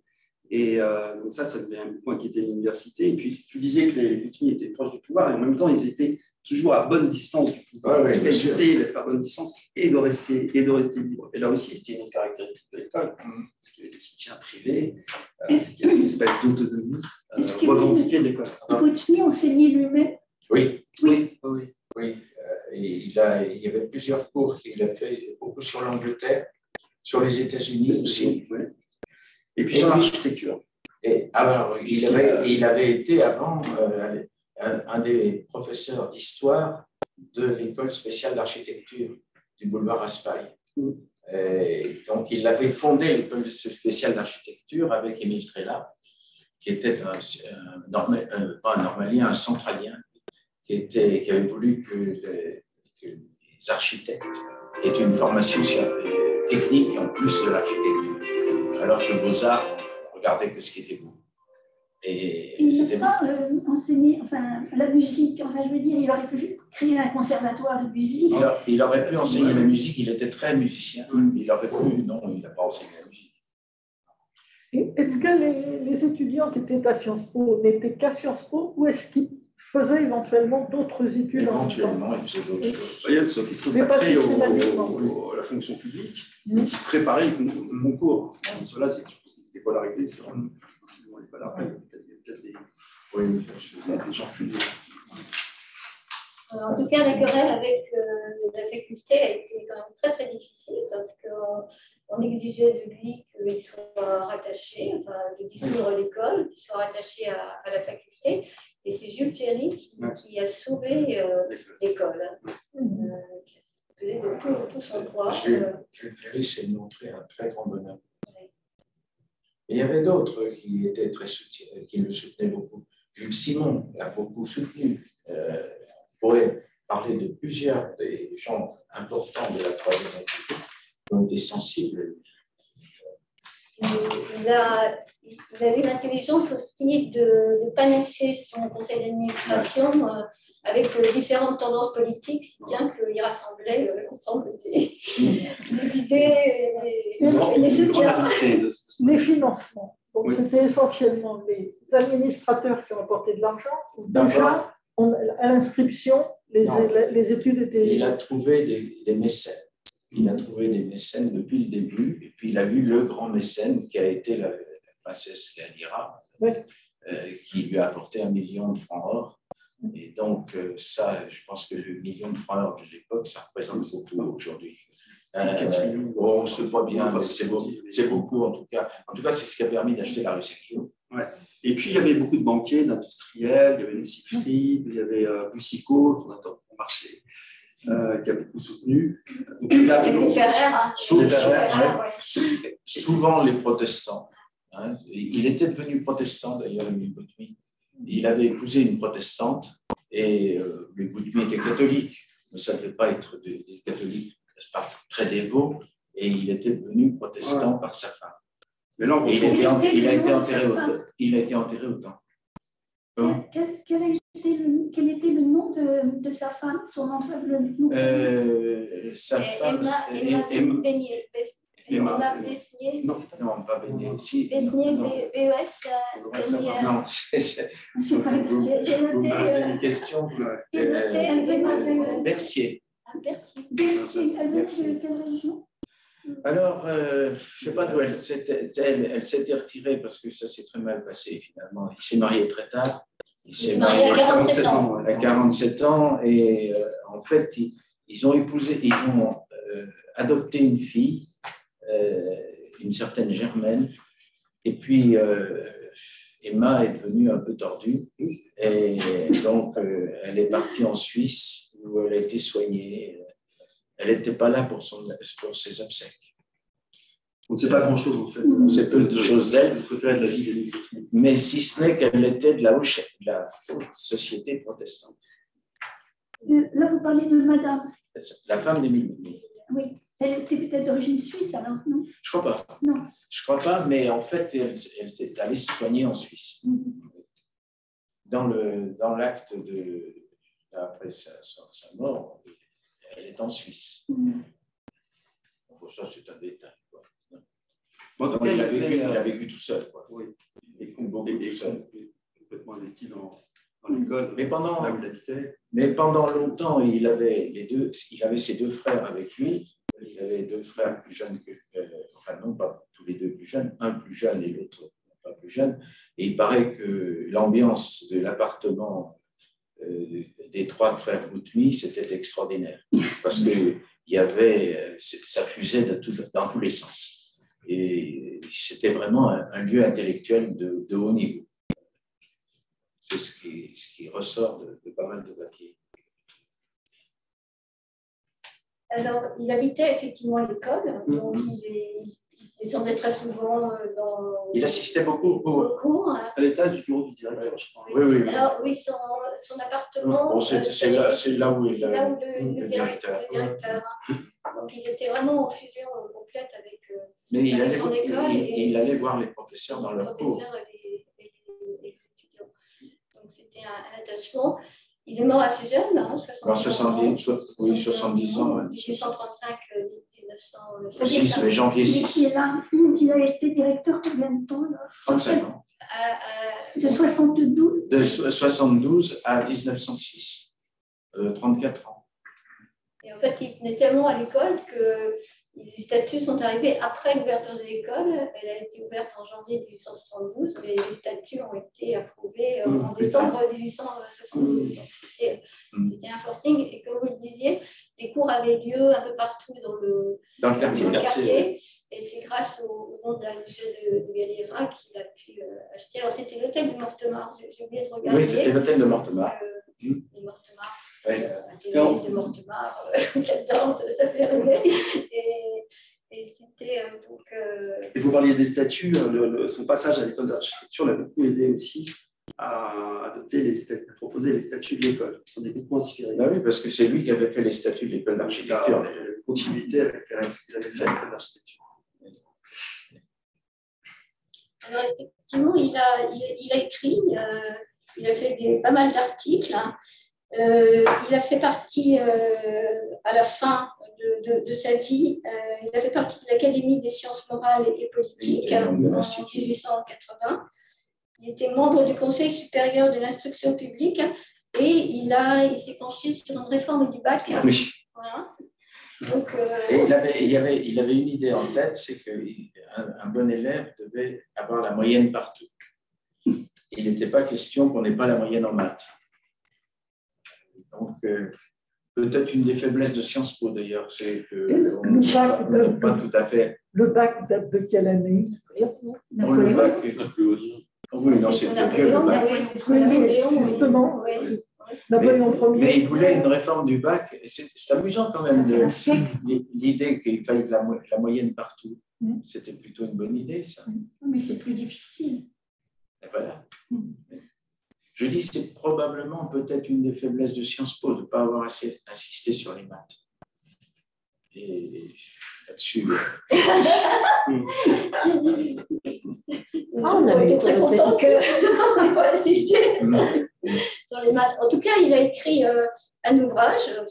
Et donc ça devait beaucoup inquiéter l'université. Et puis, tu disais que les Boutmy étaient proches du pouvoir, et en même temps, ils étaient toujours à bonne distance du pouvoir. Ils essayaient d'être à bonne distance et de rester libres. Et là aussi, c'était une autre caractéristique de l'école, c'est qu'il y avait des soutiens privés, c'est qu'il y avait une espèce d'autonomie revendiquée de l'école. Boutmy enseignait lui-même? Oui. Et il y avait plusieurs cours qu'il a fait, beaucoup sur l'Angleterre, sur les États-Unis aussi. Oui. Et puis sur l'architecture. Alors, il avait été avant un des professeurs d'histoire de l'école spéciale d'architecture du boulevard Raspail. Donc, il avait fondé l'école spéciale d'architecture avec Émile Trélat, qui était pas un normalien, un centralien, qui avait voulu que les architectes aient une formation technique en plus de l'architecture, alors que Beaux-Arts regardait que ce qui était beau. Et il n'a pas enseigné la musique, je veux dire, il aurait pu créer un conservatoire de musique. Il aurait pu enseigner la musique, il était très musicien. Il aurait pu, non, il n'a pas enseigné la musique. Est-ce que les étudiants qui étaient à Sciences Po n'étaient qu'à Sciences Po ou est-ce qu'ils faisaient éventuellement d'autres études? Éventuellement, ils faisaient d'autres choses. Il y a ceux qui se consacraient à la fonction publique, qui préparaient le concours. Ceux-là, je pense qu'ils étaient polarisés sur l'enseignement des valeurs. Il y a peut-être des gens plus libres. En tout cas, la querelle avec la faculté a été quand même très très difficile parce qu'on exigeait de lui qu'il soit rattaché, de dissoudre l'école, qu'il soit rattaché à la faculté. Et c'est Jules Ferry qui a sauvé l'école, qui a pesé de tout son poids. Jules Ferry s'est montré un très grand bonhomme. Et il y avait d'autres qui le soutenaient beaucoup. Jules Simon l'a beaucoup soutenu. On pourrait parler de plusieurs des gens importants de la Troisième République qui ont été sensibles. Il avait l'intelligence aussi de panacher son conseil d'administration avec différentes tendances politiques, si bien qu'il rassemblait l'ensemble des idées et des soutiens. Les financements. Donc, c'était essentiellement les administrateurs qui ont apporté de l'argent. Déjà, à l'inscription, les études étaient… Il a trouvé des mécènes. Il a trouvé des mécènes depuis le début, et puis il a eu le grand mécène qui a été la princesse Galira, qui lui a apporté 1 million de francs or. Et donc, ça, je pense que le million de francs or de l'époque, ça représente beaucoup aujourd'hui. Bon, c'est pas bien, mais c'est beaucoup en tout cas. En tout cas, c'est ce qui a permis d'acheter la rue Saint-Guillaume. Ouais. Et puis, il y avait beaucoup de banquiers, d'industriels, il y avait les Siegfried, il y avait Boucicault, fondateur du marché, qui a beaucoup soutenu. Donc, il a souvent les protestants. Hein. Il était devenu protestant d'ailleurs, Émile Boutmy. Il avait épousé une protestante et les Boutmy étaient catholiques, mais ça ne devait pas être des catholiques pas très dévots, et il était devenu protestant par sa femme. Mais là, il a été enterré au temple. Quel était le nom de sa femme, son nom sa femme, Emma Besnier. Non, pas Besnier. Si. Besnier, BES. Non, j'ai noté. Une question. J'ai noté un prénom de Bercier. Bercier, elle venait de quelle région? Alors, je ne sais pas d'où elle s'était retirée parce que ça s'est très mal passé finalement. Il s'est marié très tard. Il s'est marié à 47 ans. À 47 ans et en fait, ils ont adopté une fille, une certaine Germaine, et puis Emma est devenue un peu tordue et donc elle est partie en Suisse où elle a été soignée. Elle n'était pas là pour ses obsèques. On ne sait pas grand-chose en fait. On sait peu de choses d'elle, de mais si ce n'est qu'elle était de la haute société protestante. Là, vous parlez de madame. La femme d'Émile. Oui, elle était peut-être d'origine suisse alors, non? Je ne crois pas. Non. Je ne crois pas, mais en fait, elle est allée se soigner en Suisse. Dans l'acte après sa mort, elle est en Suisse. Ça, c'est un détail. En tout cas, il a vécu tout seul. Oui. Il a beaucoup tout seul. Complètement investi dans l'école, là où il habitait. Mais pendant longtemps, il avait ses deux frères avec lui. Il avait deux frères plus jeunes enfin non, pas tous les deux plus jeunes, un plus jeune et l'autre pas plus jeune. Et il paraît que l'ambiance de l'appartement des trois frères Boutmy, c'était extraordinaire. Parce que ça fusait dans tous les sens. Et c'était vraiment un lieu intellectuel de haut niveau. C'est ce qui ressort de pas mal de papiers. Alors, il habitait effectivement à l'école, donc il descendait très souvent dans... Il assistait beaucoup au cours. À l'étage du bureau du directeur, je crois. Oui. Alors, oui, son appartement... Bon, c'est là où il est le directeur. Donc, il était vraiment en fusion complète avec son école. Il allait voir les professeurs dans leur cours. Et les étudiants. Donc, c'était un attachement. Il est mort assez jeune, 70 ans. 1835, 1906, janvier 6. Il a été directeur combien de temps là? 35 ans. De 72 De 72 à 1906. 34 ans. Et en fait, il tenait tellement à l'école que les statuts sont arrivés après l'ouverture de l'école. Elle a été ouverte en janvier 1872, mais les statuts ont été approuvés en décembre 1872. C'était un forcing. Et comme vous le disiez, les cours avaient lieu un peu partout dans le quartier. Et c'est grâce au nom de la duchesse de Galira qu'il a pu acheter. Alors, c'était l'hôtel de Mortemart. J'ai oublié de regarder. Oui, c'était l'hôtel de Mortemart. Mortemart. De Mortemart, 14, ça fait rêver. Et c'était donc. Et vous parliez des statuts, son passage à l'école d'architecture l'a beaucoup aidé aussi à proposer les statuts de l'école. Ils s'en est beaucoup inspirés. Oui, parce que c'est lui qui avait fait les statuts de l'école d'architecture. Il y a une continuité avec ce qu'il avait fait à l'école d'architecture. Alors, effectivement, il a écrit, il a fait pas mal d'articles. Il a fait partie, à la fin de sa vie, il a fait partie de l'Académie des sciences morales et politiques en 1880. Il était membre du Conseil supérieur de l'instruction publique et il s'est penché sur une réforme du bac. Oui. Voilà. Donc, Et il avait une idée en tête, c'est qu'un bon élève devait avoir la moyenne partout. Il n'était pas question qu'on n'ait pas la moyenne en maths. Donc, peut-être une des faiblesses de Sciences Po, d'ailleurs, c'est qu'on n'est pas tout à fait... Le bac date de quelle année? Le bac, oui, non, c'était vieux, le bac. Justement, Napoléon Ier. Mais il voulait une réforme du bac. C'est amusant quand même, l'idée qu'il fallait la moyenne partout. C'était plutôt une bonne idée, ça. Mais c'est plus difficile. Et voilà. Je dis, c'est probablement peut-être une des faiblesses de Sciences Po, de ne pas avoir assez insisté sur les maths. Et là-dessus... on a été très contents qu'on n'ait pas insisté sur les maths. En tout cas, il a écrit un ouvrage, vous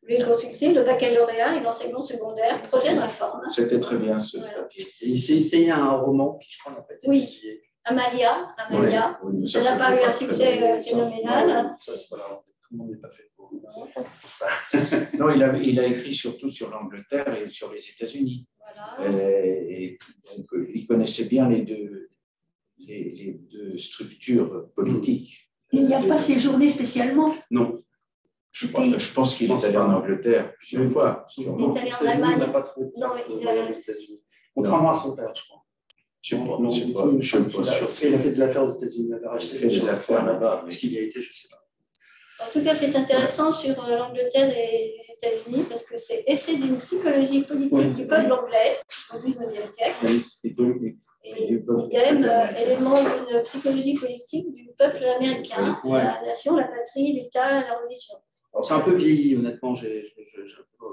pouvez le consulter, le baccalauréat et l'enseignement secondaire, projet de réforme. C'était très bien ce papier. Et il s'est essayé à un roman qui, je crois, n'a pas été publié. Amalia. Oui, ça n'a pas eu un succès phénoménal. Ça, voilà, tout le monde n'est pas fait pour ça. Non, il a écrit surtout sur l'Angleterre et sur les États-Unis. Voilà. Et donc, il connaissait bien les deux structures politiques. Il n'y a pas séjourné spécialement. Non. Je pense qu'il est allé en Angleterre plusieurs fois. Il est allé en Allemagne. Il n'a pas trouvé de Non, il a... aux États-Unis. Contrairement à son père, je crois. Je ne sais pas. Il a fait des affaires aux États-Unis. Il avait racheté des affaires là-bas. Est-ce qu'il y a été? Je ne sais pas. En tout cas, c'est intéressant sur l'Angleterre et les États-Unis parce que c'est essai d'une psychologie politique du peuple anglais au XIXe siècle. Et il y a même élément d'une psychologie politique du peuple américain, la nation, la patrie, l'État, la religion. C'est un peu vieilli, honnêtement. J'ai un peu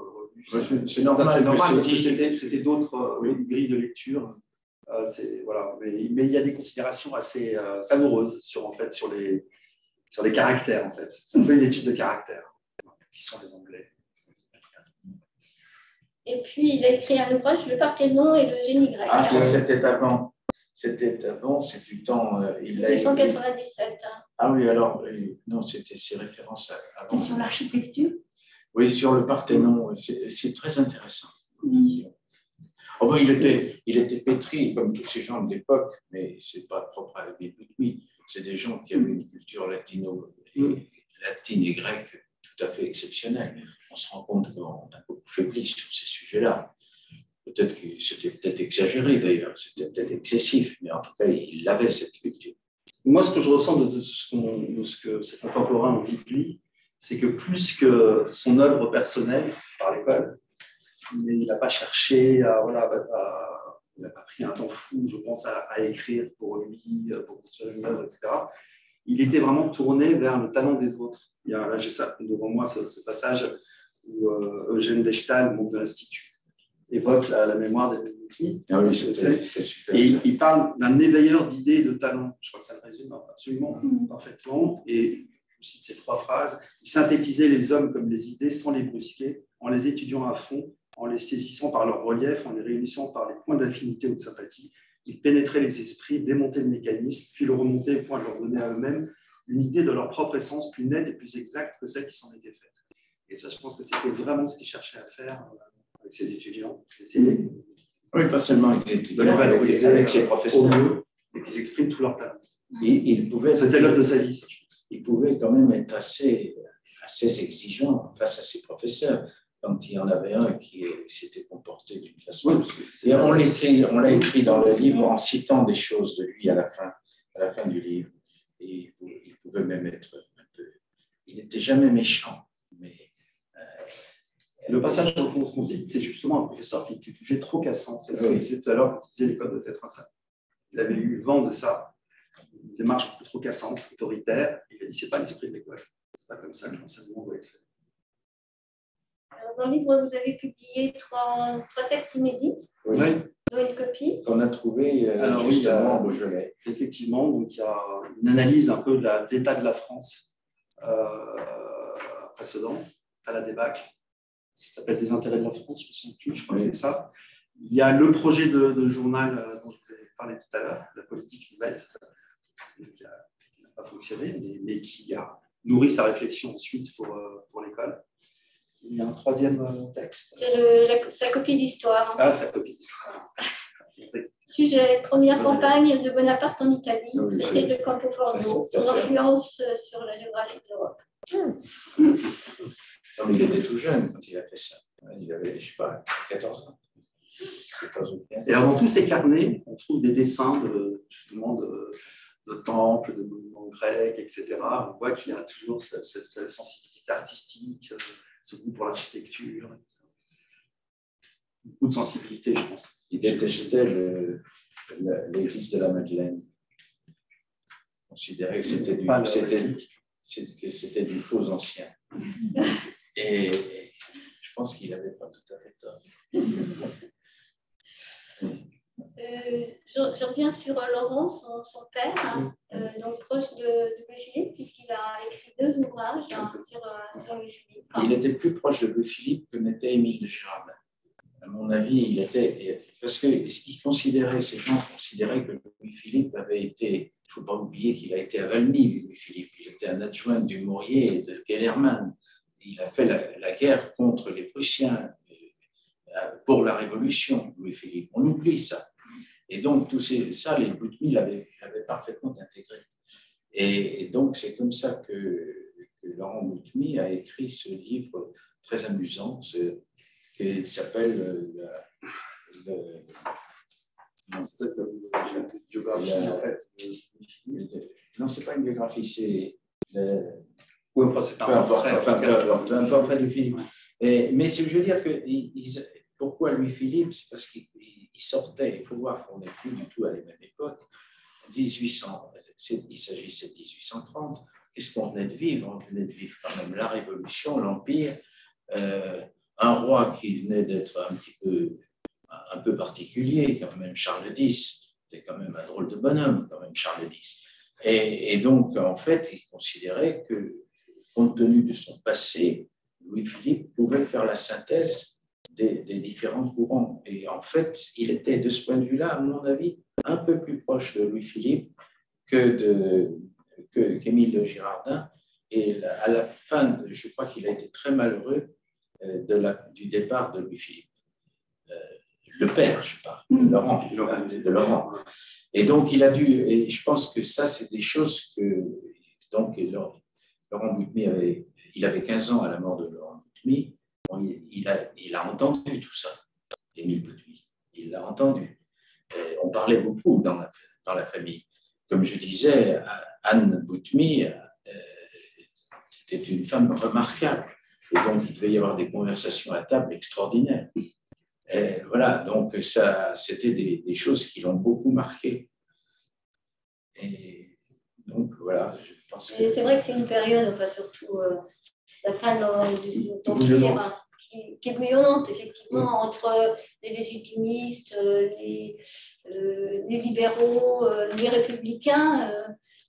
revu. C'est normal. C'était d'autres grilles de lecture. Voilà. Mais il y a des considérations assez savoureuses sur les caractères, en fait. C'est un peu une étude de caractère. Qui sont les Anglais? Et puis, il a écrit un ouvrage, Le Parthénon et le génie grec. Ah, ça, c'était avant. C'est du temps. 1997. Ah oui, alors, non, c'était ses références avant. C'est sur l'architecture? Oui, sur le Parthénon. C'est très intéressant. Oh, bon, il était pétri, comme tous ces gens de l'époque, mais ce n'est pas propre à Bibli. C'est des gens qui avaient une culture latine et grecque tout à fait exceptionnelle. On se rend compte qu'on a beaucoup faibli sur ces sujets-là. Peut-être que c'était peut-être exagéré d'ailleurs, c'était peut-être excessif, mais en tout cas, il avait cette culture. Moi, ce que je ressens de ce que ses contemporains ont dit de lui, c'est que plus que son œuvre personnelle par l'école, il n'a pas cherché il n'a pas pris un temps fou, je pense, à écrire pour lui, pour construire une œuvre, etc. Il était vraiment tourné vers le talent des autres. Là, j'ai ça devant moi, ce passage où Eugène Dechtal, membre de l'Institut, évoque la mémoire des Benvenuti. Ah oui, c'est super. Et il parle d'un éveilleur d'idées et de talents. Je crois que ça le résume absolument parfaitement. Et je cite ces 3 phrases. Il synthétisait les hommes comme les idées sans les brusquer, en les étudiant à fond, en les saisissant par leur relief, en les réunissant par les points d'affinité ou de sympathie. Il pénétrait les esprits, démontait le mécanisme, puis le remontait au point de leur donner à eux-mêmes une idée de leur propre essence plus nette et plus exacte que celle qui s'en était faite. Et ça, je pense que c'était vraiment ce qu'il cherchait à faire avec ses étudiants. Oui, pas seulement avec les étudiants, de les valoriser avec ses professeurs. Et qu'ils expriment tout leur talent. C'était l'œuvre de sa vie, ça, je pense. Il pouvait quand même être assez exigeant face à ses professeurs. Quand il y en avait un qui s'était comporté d'une façon. Et on l'a écrit dans le livre en citant des choses de lui à la fin du livre. Et il pouvait même être un peu. Il n'était jamais méchant. Mais, le passage qu'on cite, c'est justement un professeur qui est jugé trop cassant. C'est ce que je disais tout à l'heure quand il disait l'école doit être un saint. Il avait eu vent de ça. Une démarche beaucoup trop cassante, autoritaire. Il a dit c'est pas l'esprit de l'école. C'est pas comme ça que l'enseignement doit être fait. Dans le livre, vous avez publié 3 textes inédits, dont une copie. Qu'on a trouvé justement au Beaujolais. Effectivement, donc il y a une analyse un peu de l'état de la France précédent, à la débâcle. Ça s'appelle Des intérêts de la France, je crois que c'est ça. Il y a le projet de journal dont je vous ai parlé tout à l'heure, la politique nouvelle, qui n'a pas fonctionné, mais qui a nourri sa réflexion ensuite pour l'école. Il y a un troisième texte. C'est sa copie d'histoire. Ah, sa copie d'histoire. Sujet, première campagne de Bonaparte en Italie, Oui, traité de Campo Formio, son influence sur la géographie de l'Europe. Non, mais il était tout jeune quand il a fait ça. Il avait, je ne sais pas, 14 ans. 14 ou 15 ans. Et alors, dans tous ces carnets, on trouve des dessins justement de temples, de monuments grecs, etc. On voit qu'il y a toujours cette sensibilité artistique, ce goût pour l'architecture. Beaucoup de sensibilité, je pense. Il détestait l'église de la Madeleine. Il considérait que c'était du faux ancien. Et je pense qu'il n'avait pas tout à fait tort. Je reviens sur Laurent, son père, donc proche de Louis-Philippe, puisqu'il a écrit 2 ouvrages sur Louis-Philippe. Il était plus proche de Louis-Philippe que n'était Émile de Girardin. À mon avis, il était. Parce que ces gens considéraient que Louis-Philippe avait été. Il ne faut pas oublier qu'il a été à Valmy, Louis-Philippe. Il était un adjoint du Maurier et de Kellermann. Il a fait la guerre contre les Prussiens pour la Révolution, Louis-Philippe. On oublie ça. Et donc, ça, les Boutmy l'avaient parfaitement intégré. Et donc, c'est comme ça que Laurent Boutmy a écrit ce livre très amusant qui s'appelle Une espèce de biographie, en fait. Non, ce n'est pas une biographie, c'est. Oui, enfin, c'est un portrait de Philippe. Mais ce que je veux dire, pourquoi Louis-Philippe? C'est parce qu'il sortait, il faut voir qu'on n'est plus du tout à la même époque. 1800, il s'agissait de 1830. Qu'est-ce qu'on venait de vivre? On venait de vivre quand même la Révolution, l'Empire, un roi qui venait d'être un peu particulier, quand même Charles X. C'était quand même un drôle de bonhomme, quand même Charles X. Et donc, en fait, il considérait que, compte tenu de son passé, Louis-Philippe pouvait faire la synthèse des différents courants. Et en fait, il était, de ce point de vue-là, à mon avis, un peu plus proche de Louis-Philippe qu'Émile de Girardin. Et à la fin, je crois qu'il a été très malheureux du départ de Louis-Philippe. Le père, je parle, de Laurent. Et donc, il a dû, et je pense que ça, c'est des choses que, donc, Laurent Boutmy il avait 15 ans à la mort de Laurent Boutmy. Il a entendu tout ça, Émile Boutmy. Il l'a entendu. On parlait beaucoup dans la famille. Comme je disais, Anne Boutmy était une femme remarquable. Et donc, il devait y avoir des conversations à table extraordinaires. Et voilà, donc ça, c'était des choses qui l'ont beaucoup marqué. Et donc, voilà, je pense que... C'est vrai que c'est une période, enfin, surtout la fin de l'Empire, qui est bouillonnante, effectivement, entre les légitimistes, les libéraux, les républicains,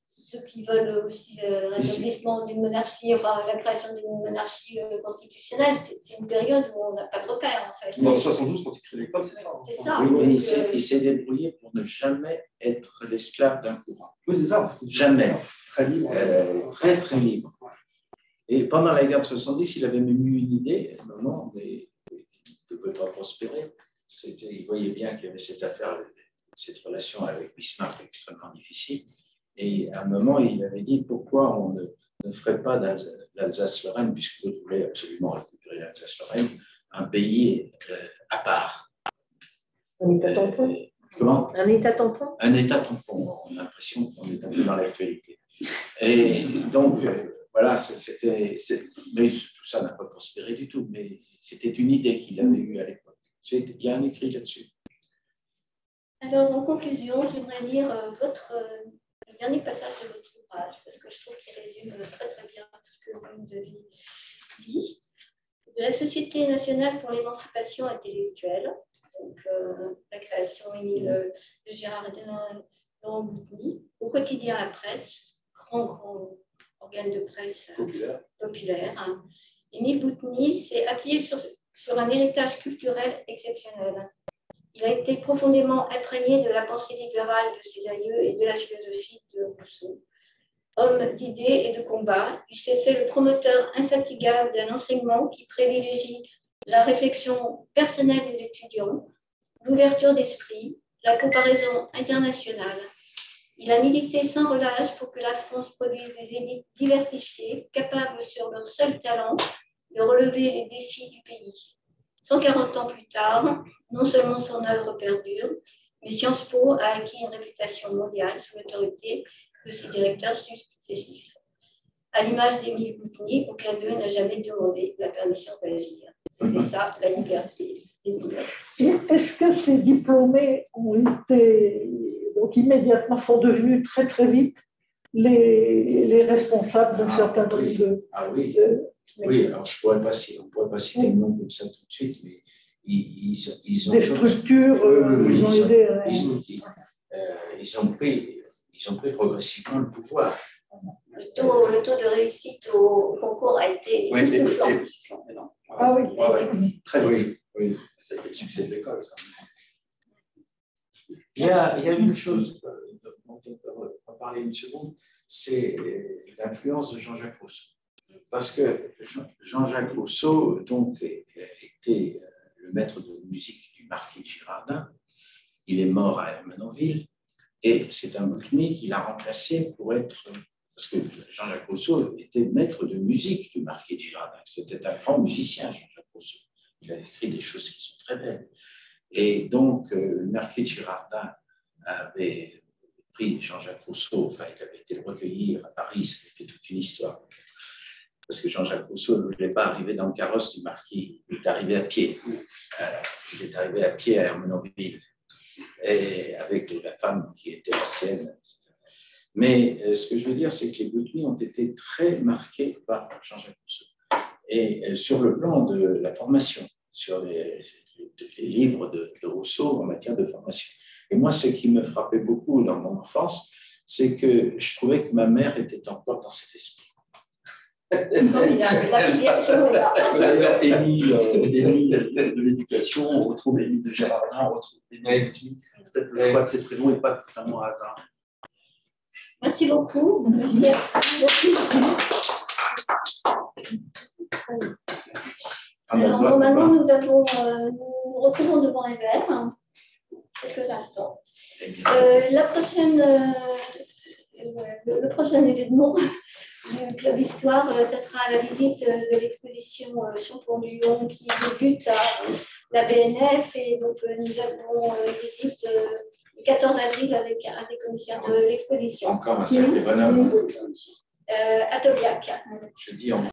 ceux qui veulent aussi l'établissement d'une monarchie, enfin la création d'une monarchie constitutionnelle. C'est une période où on n'a pas de repère, en fait. En 72, quand il crée l'école, c'est ça. C'est ça. Oui, il s'est débrouillé pour ne jamais être l'esclave d'un courant. Oui, c'est ça. Jamais. Très libre. Très, très libre. Et pendant la guerre de 70, il avait même eu une idée, à un moment, mais il ne pouvait pas prospérer. Il voyait bien qu'il y avait cette affaire, cette relation avec Bismarck extrêmement difficile. Et à un moment, il avait dit pourquoi on ne ferait pas l'Alsace-Lorraine, puisque vous voulez absolument récupérer l'Alsace-Lorraine, un pays à part. Un État tampon. Comment? Un État tampon. Un État tampon. On a l'impression qu'on est un peu dans l'actualité. Et donc, voilà, mais tout ça n'a pas prospéré du tout, mais c'était une idée qu'il avait eue à l'époque. Il y a un écrit là-dessus. Alors, en conclusion, j'aimerais lire le dernier passage de votre ouvrage, parce que je trouve qu'il résume très très bien tout ce que vous nous avez dit. De la Société nationale pour l'émancipation intellectuelle, donc la création Émile de Girardin, Laurent Boutmy, au quotidien La Presse, grand organe de presse populaire. Hein. Émile Boutmy s'est appuyé sur un héritage culturel exceptionnel. Il a été profondément imprégné de la pensée libérale de ses aïeux et de la philosophie de Rousseau. Homme d'idées et de combat, il s'est fait le promoteur infatigable d'un enseignement qui privilégie la réflexion personnelle des étudiants, l'ouverture d'esprit, la comparaison internationale. Il a milité sans relâche pour que la France produise des élites diversifiées, capables sur leur seul talent de relever les défis du pays. 140 ans plus tard, non seulement son œuvre perdure, mais Sciences Po a acquis une réputation mondiale sous l'autorité de ses directeurs successifs. À l'image d'Émile Goutny, aucun d'eux n'a jamais demandé la permission d'agir. C'est ça, la liberté. Est-ce que ces diplômés ont été, donc immédiatement, sont devenus très très vite les responsables d'un certain nombre de... Ah oui, oui, alors on ne pourrait pas citer le nom comme ça tout de suite, mais ils ont... Des structures, ils ont aidé... Ils ont pris progressivement le pouvoir. Le taux de réussite au concours a été époustouflant. Ah oui, très oui, oui. Ça a été le succès de l'école, ça. Il y a une chose dont on va parler une seconde, c'est l'influence de Jean-Jacques Rousseau. Parce que Jean-Jacques Rousseau donc, était le maître de musique du marquis de Girardin. Il est mort à Hermenonville et c'est un Boulkny qui l'a remplacé pour être... Parce que Jean-Jacques Rousseau était maître de musique du marquis de Girardin. C'était un grand musicien, Jean-Jacques Rousseau. Il a écrit des choses qui sont très belles. Et donc, le marquis de Girardin avait pris Jean-Jacques Rousseau, enfin, il avait été le recueillir à Paris, c'était toute une histoire. Parce que Jean-Jacques Rousseau ne voulait pas arriver dans le carrosse du marquis, il est arrivé à pied. Il est arrivé à pied à Hermenonville, et avec la femme qui était la sienne. Mais ce que je veux dire, c'est que les Boulkny ont été très marqués par Jean-Jacques Rousseau. Et sur le plan de la formation, sur les livres de Rousseau en matière de formation. Et moi, ce qui me frappait beaucoup dans mon enfance, c'est que je trouvais que ma mère était encore dans cet esprit. D'ailleurs, Émile de l'éducation, on retrouve Émile de Girardin, on retrouve Émile Goutny. Peut-être le choix de ces prénoms n'est pas totalement hasard. Merci beaucoup. Alors, normalement, nous retrouvons devant un verre, quelques instants. Le prochain événement du Club Histoire, ce sera la visite de l'exposition Champollion qui débute à la BNF. Et donc, nous avons une visite le 14 avril avec un des commissaires de l'exposition. Encore un sacré bonhomme. À Tobiac. Je dis encore.